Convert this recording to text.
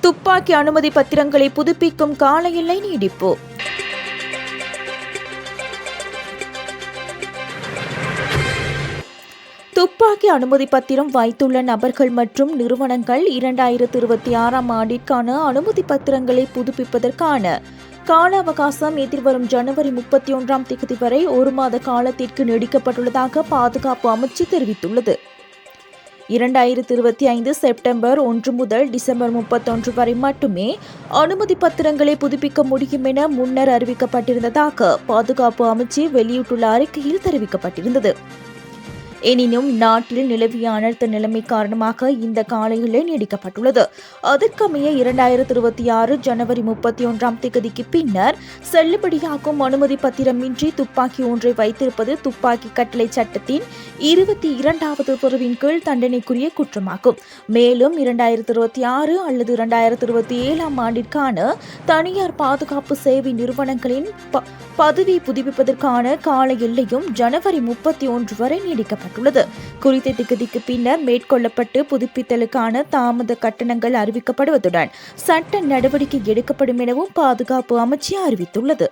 துப்பாக்கி அனுமதி பத்திரங்களை புதுப்பிக்கும் கால எல்லை நீடிப்பு. துப்பாக்கி அனுமதி பத்திரம் வைத்துள்ள நபர்கள் மற்றும் நிறுவனங்கள் 2026 ஆண்டிற்கான அனுமதி பத்திரங்களை புதுப்பிப்பதற்கான கால அவகாசம் எதிர்வரும் ஜனவரி 31 வரை 1 மாத காலத்திற்கு நீடிக்கப்பட்டுள்ளதாக பாதுகாப்பு அமைச்சு தெரிவித்துள்ளது. 2025 செப்டம்பர் 1 முதல் டிசம்பர் 31 வரை மட்டுமே அனுமதி பத்திரங்களை புதுப்பிக்க முடியும் என முன்னர் அறிவிக்கப்பட்டிருந்ததாக பாதுகாப்பு அமைச்சு வெளியிட்டுள்ள அறிக்கையில் தெரிவிக்கப்பட்டிருந்தது. எனினும் நாட்டில் நிலவிய அனர்த்த நிலைமை காரணமாக இந்த கால எல்லை நீடிக்கப்பட்டுள்ளது. அதற்கமைய 2026 ஜனவரி 31 பின்னர் செல்லுபடியாகும் அனுமதி பத்திரமின்றி துப்பாக்கி ஒன்றை வைத்திருப்பது துப்பாக்கி கட்டளை சட்டத்தின் 22வது பிரிவின் கீழ் தண்டனைக்குரிய குற்றமாகும். மேலும் 2026 அல்லது 2027 ஆண்டிற்கான தனியார் பாதுகாப்பு சேவை நிறுவனங்களின் பதவி புதுப்பிப்பதற்கான கால எல்லையும் ஜனவரி 31 வரை நீடிக்கப்பட்டுள்ளது. குறித்த திகதிக்கு பின்னர் மேற்கொள்ளப்பட்டு புதுப்பித்தலுக்கான தாமத கட்டணங்கள் அறிவிக்கப்படுவதுடன் சட்ட நடவடிக்கை எடுக்கப்படும் எனவும் பாதுகாப்பு அமைச்சு அறிவித்துள்ளது.